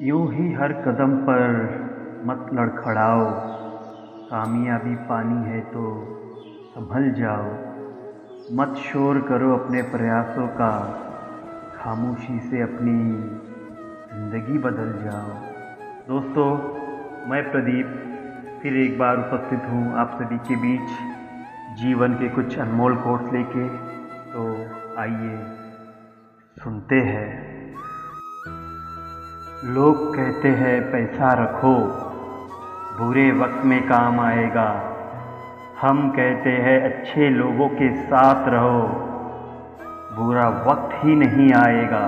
यूं ही हर कदम पर मत लड़खड़ाओ। कामयाबी पानी है तो संभल जाओ। मत शोर करो अपने प्रयासों का। खामोशी से अपनी ज़िंदगी बदल जाओ। दोस्तों, मैं प्रदीप फिर एक बार उपस्थित हूँ आप सभी के बीच जीवन के कुछ अनमोल कोट्स लेके। तो आइए सुनते हैं। लोग कहते हैं पैसा रखो, बुरे वक्त में काम आएगा। हम कहते हैं अच्छे लोगों के साथ रहो, बुरा वक्त ही नहीं आएगा।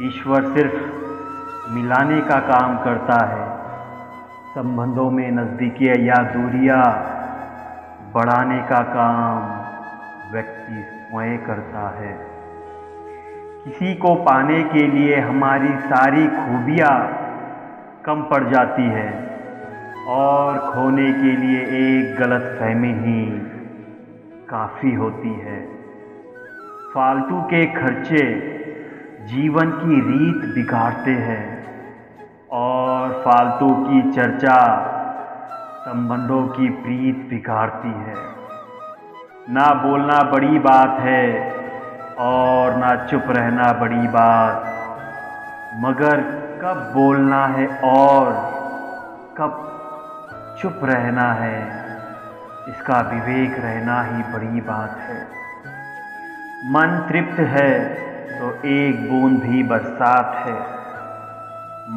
ईश्वर सिर्फ मिलाने का काम करता है, संबंधों में नज़दीकियाँ या दूरियाँ बढ़ाने का काम व्यक्ति स्वयं करता है। किसी को पाने के लिए हमारी सारी खूबियाँ कम पड़ जाती है और खोने के लिए एक गलतफहमी ही काफ़ी होती है। फालतू के खर्चे जीवन की रीत बिगाड़ते हैं और फालतू की चर्चा संबंधों की प्रीत बिगाड़ती है। ना बोलना बड़ी बात है और ना चुप रहना बड़ी बात, मगर कब बोलना है और कब चुप रहना है, इसका विवेक रहना ही बड़ी बात है। मन तृप्त है तो एक बूंद भी बरसात है,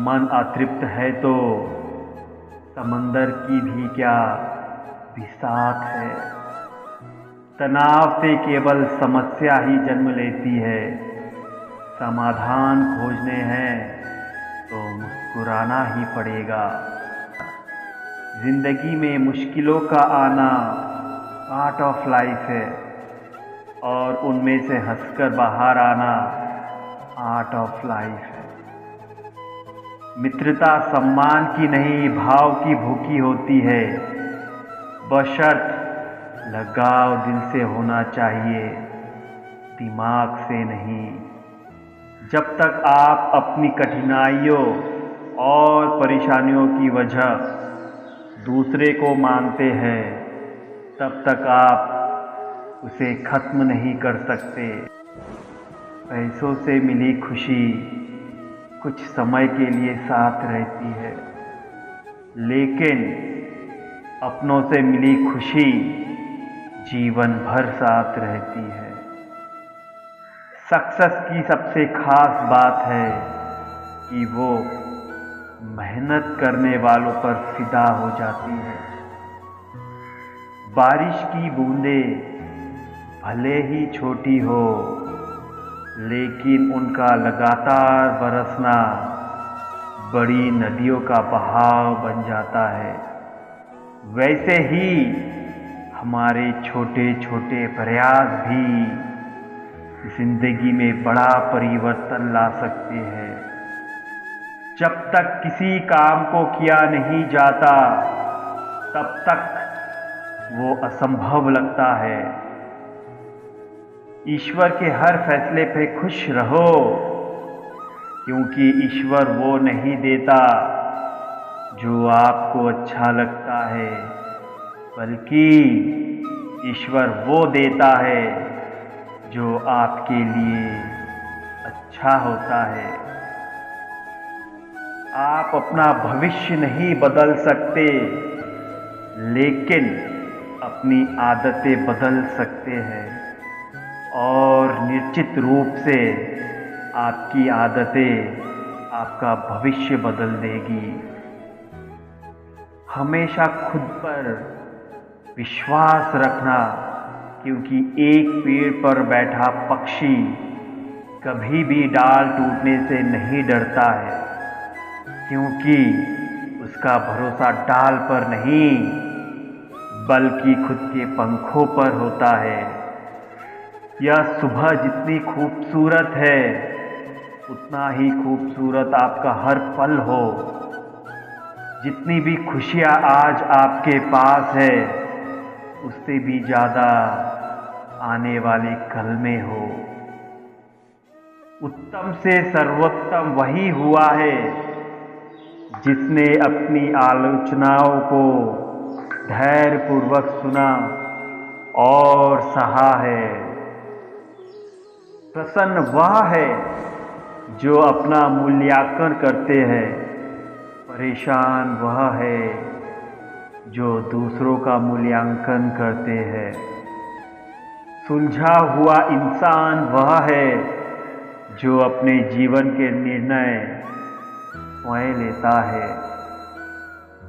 मन अतृप्त है तो समंदर की भी क्या बिसात है। तनाव से केवल समस्या ही जन्म लेती है, समाधान खोजने हैं तो मुस्कुराना ही पड़ेगा। जिंदगी में मुश्किलों का आना पार्ट ऑफ लाइफ है और उनमें से हंसकर बाहर आना आर्ट ऑफ लाइफ है। मित्रता सम्मान की नहीं, भाव की भूखी होती है, बशर्त लगाव दिल से होना चाहिए, दिमाग से नहीं। जब तक आप अपनी कठिनाइयों और परेशानियों की वजह दूसरे को मानते हैं, तब तक आप उसे खत्म नहीं कर सकते। पैसों से मिली खुशी कुछ समय के लिए साथ रहती है, लेकिन अपनों से मिली खुशी जीवन भर साथ रहती है। सक्सेस की सबसे खास बात है कि वो मेहनत करने वालों पर फिदा हो जाती है। बारिश की बूंदें भले ही छोटी हो, लेकिन उनका लगातार बरसना बड़ी नदियों का बहाव बन जाता है। वैसे ही हमारे छोटे छोटे प्रयास भी जिंदगी में बड़ा परिवर्तन ला सकते हैं। जब तक किसी काम को किया नहीं जाता, तब तक वो असंभव लगता है। ईश्वर के हर फैसले पे खुश रहो, क्योंकि ईश्वर वो नहीं देता जो आपको अच्छा लगता है, बल्कि ईश्वर वो देता है जो आपके लिए अच्छा होता है। आप अपना भविष्य नहीं बदल सकते, लेकिन अपनी आदतें बदल सकते हैं और निश्चित रूप से आपकी आदतें आपका भविष्य बदल देगी। हमेशा खुद पर विश्वास रखना, क्योंकि एक पेड़ पर बैठा पक्षी कभी भी डाल टूटने से नहीं डरता है, क्योंकि उसका भरोसा डाल पर नहीं बल्कि खुद के पंखों पर होता है। यह सुबह जितनी खूबसूरत है, उतना ही खूबसूरत आपका हर पल हो। जितनी भी खुशियाँ आज आपके पास है, उससे भी ज़्यादा आने वाले कल में हो। उत्तम से सर्वोत्तम वही हुआ है जिसने अपनी आलोचनाओं को धैर्यपूर्वक सुना और सहा है। प्रसन्न वह है जो अपना मूल्यांकन करते हैं, परेशान वह है जो दूसरों का मूल्यांकन करते हैं। सुलझा हुआ इंसान वह है जो अपने जीवन के निर्णय स्वयं लेता है।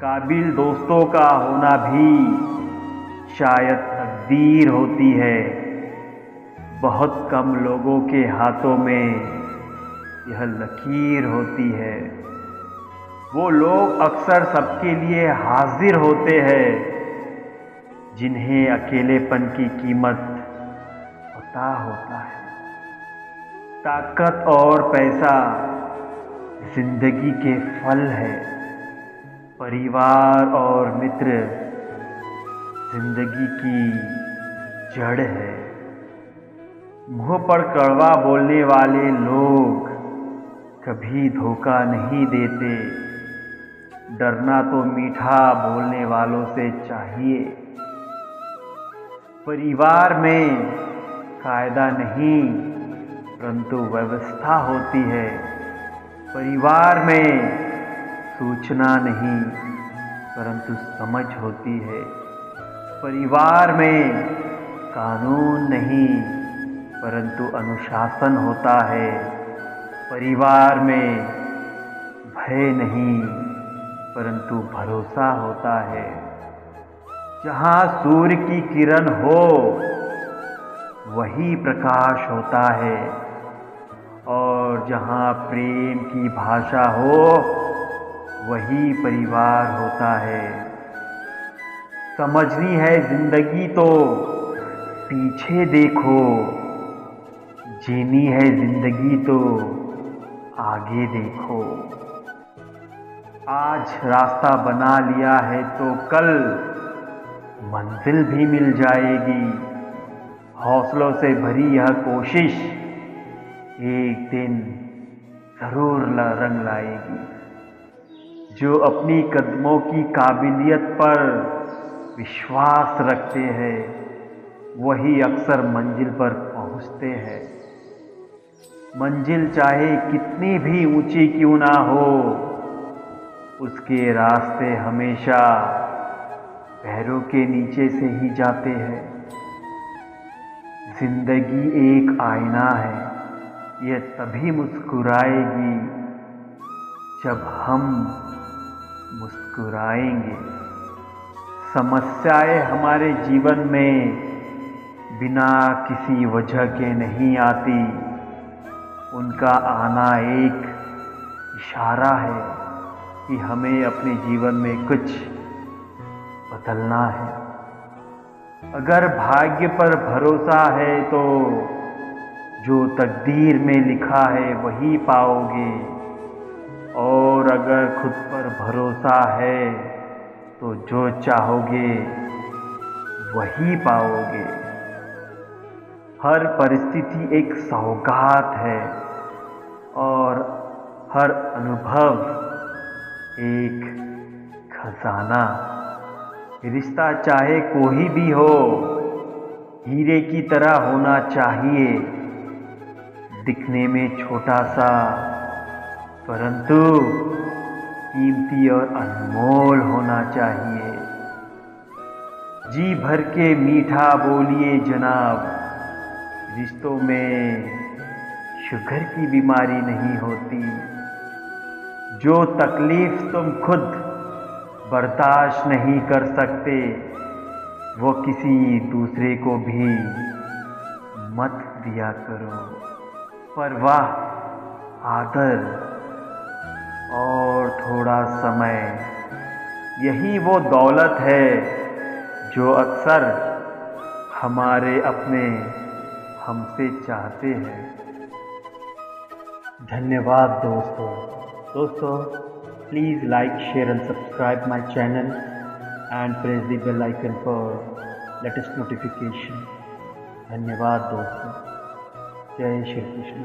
काबिल दोस्तों का होना भी शायद तकदीर होती है। बहुत कम लोगों के हाथों में यह लकीर होती है। वो लोग अक्सर सबके लिए हाजिर होते हैं जिन्हें अकेलेपन की कीमत पता होता है। ताकत और पैसा जिंदगी के फल है। परिवार और मित्र जिंदगी की जड़ है। मुंह पर कड़वा बोलने वाले लोग कभी धोखा नहीं देते। डरना तो मीठा बोलने वालों से चाहिए। परिवार में कायदा नहीं परंतु व्यवस्था होती है। परिवार में सूचना नहीं परंतु समझ होती है। परिवार में कानून नहीं परंतु अनुशासन होता है। परिवार में भय नहीं परंतु भरोसा होता है। जहाँ सूर्य की किरण हो वही प्रकाश होता है और जहाँ प्रेम की भाषा हो वही परिवार होता है। समझनी है जिंदगी तो पीछे देखो, जीनी है जिंदगी तो आगे देखो। आज रास्ता बना लिया है तो कल मंजिल भी मिल जाएगी। हौसलों से भरी यह कोशिश एक दिन जरूर रंग लाएगी। जो अपनी कदमों की काबिलियत पर विश्वास रखते हैं वही अक्सर मंजिल पर पहुंचते हैं। मंजिल चाहे कितनी भी ऊंची क्यों ना हो, उसके रास्ते हमेशा पैरों के नीचे से ही जाते हैं। जिंदगी एक आईना है, यह तभी मुस्कुराएगी जब हम मुस्कुराएंगे। समस्याएं हमारे जीवन में बिना किसी वजह के नहीं आती। उनका आना एक इशारा है कि हमें अपने जीवन में कुछ बदलना है। अगर भाग्य पर भरोसा है तो जो तकदीर में लिखा है वही पाओगे, और अगर खुद पर भरोसा है तो जो चाहोगे वही पाओगे। हर परिस्थिति एक सौगात है और हर अनुभव एक खजाना। रिश्ता चाहे कोई भी हो, हीरे की तरह होना चाहिए। दिखने में छोटा सा परंतु कीमती और अनमोल होना चाहिए। जी भर के मीठा बोलिए जनाब, रिश्तों में शुगर की बीमारी नहीं होती। जो तकलीफ तुम खुद बर्दाश्त नहीं कर सकते वो किसी दूसरे को भी मत दिया करो। परवाह, आदर और थोड़ा समय, यही वो दौलत है जो अक्सर हमारे अपने हमसे चाहते हैं। धन्यवाद दोस्तों, please like, share and subscribe my channel and press the bell icon for latest notification. धन्यवाद दोस्तों। जय श्री कृष्ण।